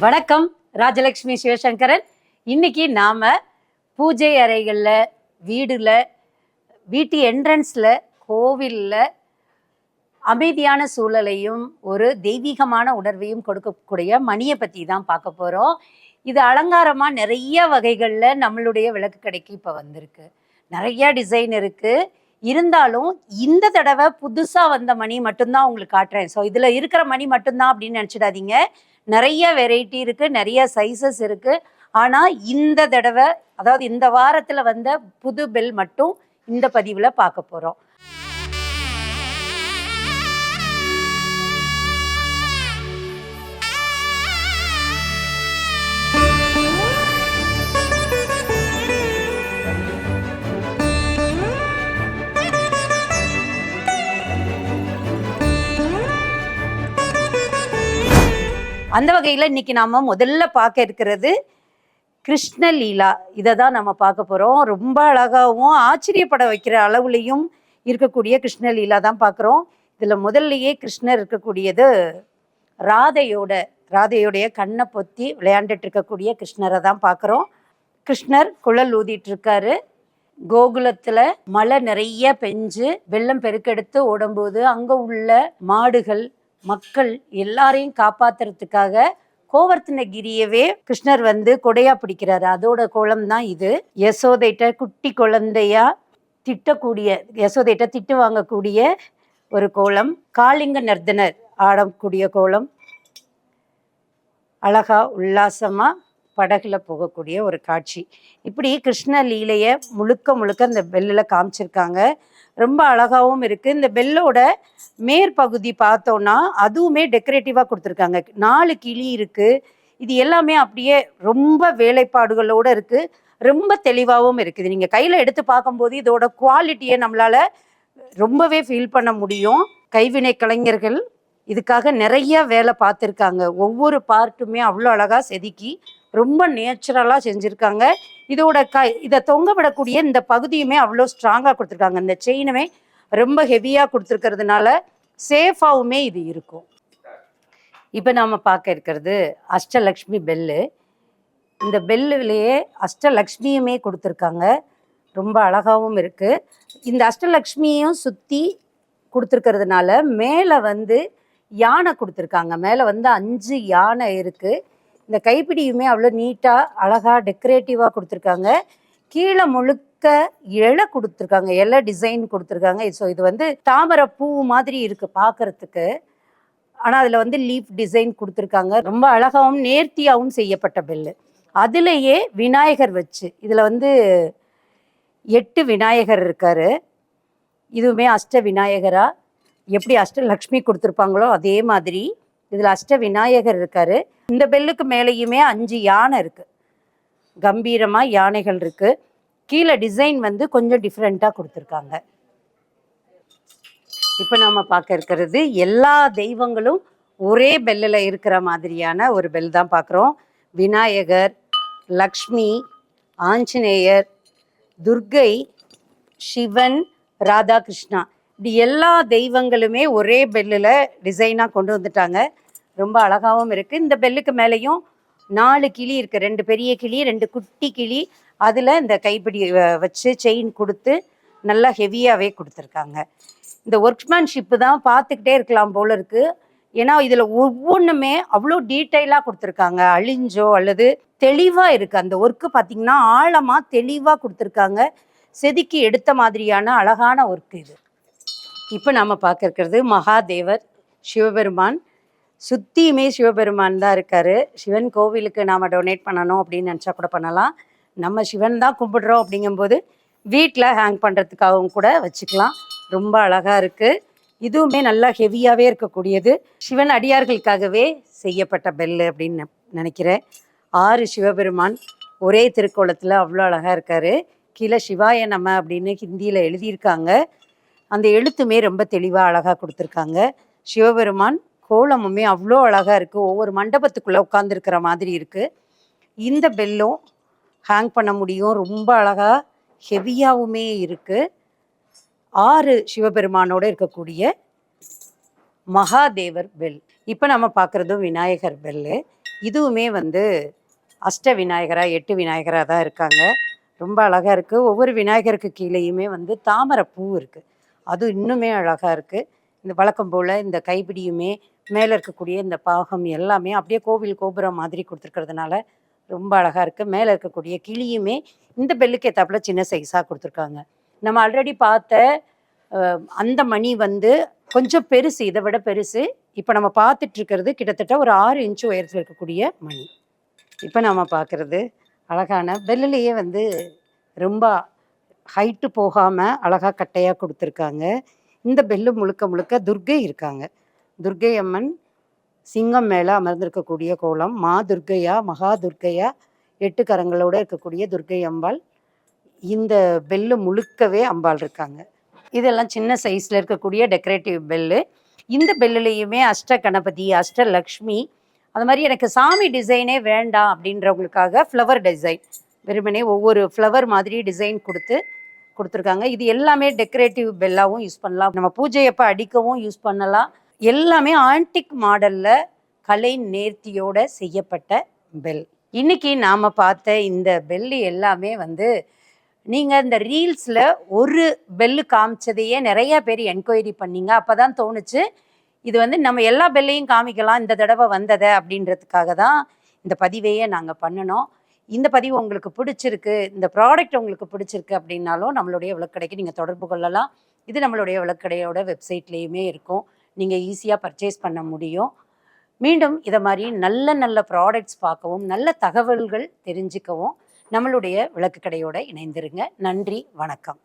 வணக்கம். ராஜலட்சுமி சிவசங்கரன். இன்னைக்கு நாம பூஜை அறைகள்ல, வீட்டு என்ட்ரன்ஸ்ல, கோவில்ல அமைதியான சூழலையும் ஒரு தெய்வீகமான உணர்வையும் கொடுக்கக்கூடிய மணியை பத்தி தான் பார்க்க போறோம். இது அலங்காரமா நிறைய வகைகள்ல நம்மளுடைய விளக்கு கடைக்கு இப்ப வந்திருக்கு. நிறைய டிசைன் இருக்கு. இருந்தாலும் இந்த தடவை புதுசா வந்த மணி மட்டும்தான் உங்களுக்கு காட்டுறேன். ஸோ இதுல இருக்கிற மணி மட்டும்தான் அப்படின்னு நினைச்சிடாதீங்க. நிறைய வெரைட்டி இருக்கு, நிறைய சைஸஸ் இருக்கு. ஆனா இந்த தடவை, அதாவது இந்த வாரத்துல வந்த புது பெல் மட்டும் இந்த பதிவுல பார்க்க போறோம். அந்த வகையில் இன்னைக்கு நாம முதல்ல பார்க்க இருக்கிறது கிருஷ்ணலீலா. இதை தான் நம்ம பார்க்க போகிறோம். ரொம்ப அழகாகவும் ஆச்சரியப்பட வைக்கிற அளவுலையும் இருக்கக்கூடிய கிருஷ்ணலீலா தான் பார்க்குறோம். இதில் முதல்லையே கிருஷ்ணர் இருக்கக்கூடியது ராதையோடைய கண்ணை பொத்தி விளையாண்டுட்டு இருக்கக்கூடிய கிருஷ்ணரை தான் பார்க்குறோம். கிருஷ்ணர் குழல் ஊதிட்டு இருக்காரு. கோகுலத்தில் மழை நிறைய பெஞ்சு வெள்ளம் பெருக்கெடுத்து ஓடும்போது அங்கே உள்ள மாடுகள், மக்கள் எல்லாரையும் காப்பாத்துறதுக்காக கோவர்த்தனகிரியவே கிருஷ்ணர் கொடையா பிடிக்கிறாரு. அதோட கோலம் தான் இது. யசோதைட்ட குட்டி குழந்தையா யசோதைட்ட திட்டு வாங்கக்கூடிய ஒரு கோலம். காளிங்க நர்தனர் ஆடக்கூடிய கோலம். அழகா உல்லாசமா படகுல போகக்கூடிய ஒரு காட்சி. இப்படி கிருஷ்ண லீலைய முழுக்க இந்த பெல்லில் காமிச்சிருக்காங்க. ரொம்ப அழகாவும் இருக்கு. இந்த பெல்லோட மேற்பகுதி பார்த்தோம்னா அதுவுமே டெக்கரேட்டிவா கொடுத்துருக்காங்க. 4 கிளி இருக்கு. இது எல்லாமே அப்படியே ரொம்ப வேலைப்பாடுகளோட இருக்கு. ரொம்ப தெளிவாகவும் இருக்குது. நீங்க கையில எடுத்து பார்க்கும்போது இதோட குவாலிட்டியை நம்மளால ரொம்பவே ஃபீல் பண்ண முடியும். கைவினை கலைஞர்கள் இதுக்காக நிறைய வேலை பார்த்துருக்காங்க. ஒவ்வொரு பார்ட்டுமே அவ்வளோ அழகா செதுக்கி ரொம்ப நேச்சுரலா செஞ்சிருக்காங்க. இதை தொங்க விடக்கூடிய இந்த பகுதியுமே அவ்வளோ ஸ்ட்ராங்கா கொடுத்துருக்காங்க. இந்த செயினுமே ரொம்ப ஹெவியா கொடுத்துருக்கிறதுனால சேஃபாவுமே இது இருக்கும். இப்போ நாம பார்க்க இருக்கிறது அஷ்டலக்ஷ்மி பெல்லு. இந்த பெல்லுலேயே அஷ்டலக்ஷ்மியுமே கொடுத்துருக்காங்க. ரொம்ப அழகாவும் இருக்கு. இந்த அஷ்டலக்ஷ்மியும் சுற்றி கொடுத்துருக்கிறதுனால மேலே யானை கொடுத்துருக்காங்க. மேலே 5 யானை இருக்கு. இந்த கைப்பிடியுமே அவ்வளோ நீட்டாக அழகாக டெக்கரேட்டிவாக கொடுத்துருக்காங்க. கீழே முழுக்க இலை கொடுத்துருக்காங்க. இலை டிசைன் கொடுத்துருக்காங்க. ஸோ இது தாமரை பூ மாதிரி இருக்கு பார்க்கறதுக்கு. ஆனால் அதில் லீஃப் டிசைன் கொடுத்துருக்காங்க. ரொம்ப அழகாகவும் நேர்த்தியாகவும் செய்யப்பட்ட பெல்லு. அதுலேயே விநாயகர் வச்சு இதில் 8 விநாயகர் இருக்காரு. இதுவுமே அஷ்ட விநாயகரா எப்படி அஷ்டலக்ஷ்மி கொடுத்துருப்பாங்களோ அதே மாதிரி இதில் அஷ்ட விநாயகர் இருக்காரு. இந்த பெல்லுக்கு மேலேயுமே 5 யானை இருக்கு. கம்பீரமாக யானைகள் இருக்கு. கீழே டிசைன் கொஞ்சம் டிஃப்ரெண்ட்டாக கொடுத்துருக்காங்க. இப்போ நம்ம பார்க்க இருக்கிறது எல்லா தெய்வங்களும் ஒரே பெல்லில் இருக்கிற மாதிரியான ஒரு பெல் தான் பார்க்குறோம். விநாயகர், லக்ஷ்மி, ஆஞ்சநேயர், துர்கை, சிவன், ராதாகிருஷ்ணா, இப்படி எல்லா தெய்வங்களுமே ஒரே பெல்லில் டிசைனாக கொண்டு வந்துட்டாங்க. ரொம்ப அழகாகவும் இருக்குது. இந்த பெல்லுக்கு மேலேயும் 4 கிளி இருக்குது. 2 பெரிய கிளி, 2 குட்டி கிளி. அதில் இந்த கைப்பிடி வச்சு செயின் கொடுத்து நல்லா ஹெவியாகவே கொடுத்துருக்காங்க. இந்த ஒர்க்மேன்ஷிப்பு தான் பார்த்துக்கிட்டே இருக்கலாம் போல இருக்குது. ஏன்னா இதில் ஒவ்வொன்றுமே அவ்வளோ டீட்டெயிலாக கொடுத்துருக்காங்க. அழிஞ்சோ அல்லது தெளிவாக இருக்குது. அந்த ஒர்க்கு பார்த்திங்கன்னா ஆழமாக தெளிவாக கொடுத்துருக்காங்க. செதுக்கி எடுத்த மாதிரியான அழகான ஒர்க்கு இது. இப்போ நம்ம பார்க்க இருக்கிறது மகாதேவர், சிவபெருமான். சுற்றியுமே சிவபெருமான் தான் இருக்காரு. சிவன் கோவிலுக்கு நாம் டொனேட் பண்ணணும் அப்படின்னு நினச்சா கூட பண்ணலாம். நம்ம சிவன் தான் கும்பிடுறோம் அப்படிங்கும்போது வீட்டில் ஹேங் பண்ணுறதுக்காகவும் கூட வச்சுக்கலாம். ரொம்ப அழகாக இருக்குது. இதுவுமே நல்லா ஹெவியாகவே இருக்கக்கூடியது. சிவன் அடியார்களுக்காகவே செய்யப்பட்ட பெல்லு அப்படின்னு நினைக்கிறேன். 6 சிவபெருமான் ஒரே திருக்கோலத்தில் அவ்வளோ அழகாக இருக்கார். கீழே சிவாய நம அப்படின்னு ஹிந்தியில் எழுதியிருக்காங்க. அந்த எழுத்துமே ரொம்ப தெளிவாக அழகாக கொடுத்துருக்காங்க. சிவபெருமான் கோலமுமே அவ்வளோ அழகாக இருக்குது. ஒவ்வொரு மண்டபத்துக்குள்ளே உட்காந்துருக்கிற மாதிரி இருக்குது. இந்த பெல்லும் ஹேங் பண்ண முடியும். ரொம்ப அழகாக ஹெவியாகவுமே இருக்குது. 6 சிவபெருமானோடு இருக்கக்கூடிய மகாதேவர் பெல். இப்போ நம்ம பார்க்குறதும் விநாயகர் பெல்லு. இதுவுமே வந்து அஷ்ட விநாயகரா 8 விநாயகரா தான் இருக்காங்க. ரொம்ப அழகா இருக்கு. ஒவ்வொரு விநாயகருக்கு கீழேயுமே வந்து தாமரை பூ இருக்கு. அது இன்னுமே அழகா இருக்கு. இந்த வழக்கம் போல இந்த கைப்பிடியுமே மேல இருக்கக்கூடிய இந்த பாகம் எல்லாமே அப்படியே கோவில் கோபுரம் மாதிரி குடுத்துருக்கிறதுனால ரொம்ப அழகா இருக்கு. மேல இருக்கக்கூடிய கிளியுமே இந்த பெல்லுக்கு ஏத்தாப்புல சின்ன சைஸா குடுத்துருக்காங்க. நம்ம ஆல்ரெடி பார்த்த அந்த மணி வந்து கொஞ்சம் பெருசு. இத விட பெருசு. இப்ப நம்ம பார்த்துட்டு இருக்கிறது கிட்டத்தட்ட ஒரு 6 இன்ச் உயரத்துல இருக்கக்கூடிய மணி. இப்ப நாம பார்க்குறது அழகான பெல்லுலயே வந்து ரொம்ப ஹைட்டு போகாம அழகா கட்டையா குடுத்துருக்காங்க. இந்த பெல்லு முழுக்க முழுக்க துர்க்கை இருக்காங்க. துர்க்கை அம்மன் சிங்கம் மேல அமர்ந்திருக்கக்கூடிய கோலம். மா துர்க்கையா, மகா துர்க்கையா 8 கரங்களோட இருக்கக்கூடிய துர்க்கை அம்பாள். இந்த பெல்லு முழுக்கவே அம்பாள் இருக்காங்க. இதெல்லாம் சின்ன சைஸ்ல இருக்கக்கூடிய டெக்கரேட்டிவ் பெல்லு. இந்த பெல்லுலயுமே அஷ்ட கணபதி, அஷ்டலக்ஷ்மி அது மாரி எனக்கு சாமி டிசைனே வேண்டாம் அப்படின்றவங்களுக்காக ஃப்ளவர் டிசைன். வெறுமனே ஒவ்வொரு ஃப்ளவர் மாதிரி டிசைன் குடுத்துருக்காங்க. இது எல்லாமே டெக்கரேட்டிவ் பெல்லாவும் யூஸ் பண்ணலாம். நம்ம பூஜை அப்ப அடிக்கவும் யூஸ் பண்ணலாம். எல்லாமே ஆன்டிக் மாடல்ல கலை நேர்த்தியோட செய்யப்பட்ட பெல். இன்னைக்கு நாம பார்த்த இந்த பெல் எல்லாமே வந்து நீங்க இந்த ரீல்ஸ்ல ஒரு பெல்லு காமிச்சதையே நிறைய பேர் என்கொயரி பண்ணீங்க. அப்பதான் தோணுச்சு இது வந்து நம்ம எல்லா பெல்லையும் காமிக்கலாம் இந்த தடவை வந்ததை அப்படின்றதுக்காக தான் இந்த பதிவையே நாங்கள் பண்ணினோம். இந்த பதிவு உங்களுக்கு பிடிச்சிருக்கு, இந்த ப்ராடக்ட் உங்களுக்கு பிடிச்சிருக்கு அப்படின்னாலும் நம்மளுடைய விளக்கடைக்கு நீங்கள் தொடர்பு கொள்ளலாம். இது நம்மளுடைய விளக்கடையோட வெப்சைட்லேயுமே இருக்கும். நீங்கள் ஈஸியாக பர்ச்சேஸ் பண்ண முடியும். மீண்டும் இதை மாதிரி நல்ல நல்ல ப்ராடக்ட்ஸ் பார்க்கவும் நல்ல தகவல்கள் தெரிஞ்சுக்கவும் நம்மளுடைய விளக்கு கடையோட இணைந்திருங்க. நன்றி, வணக்கம்.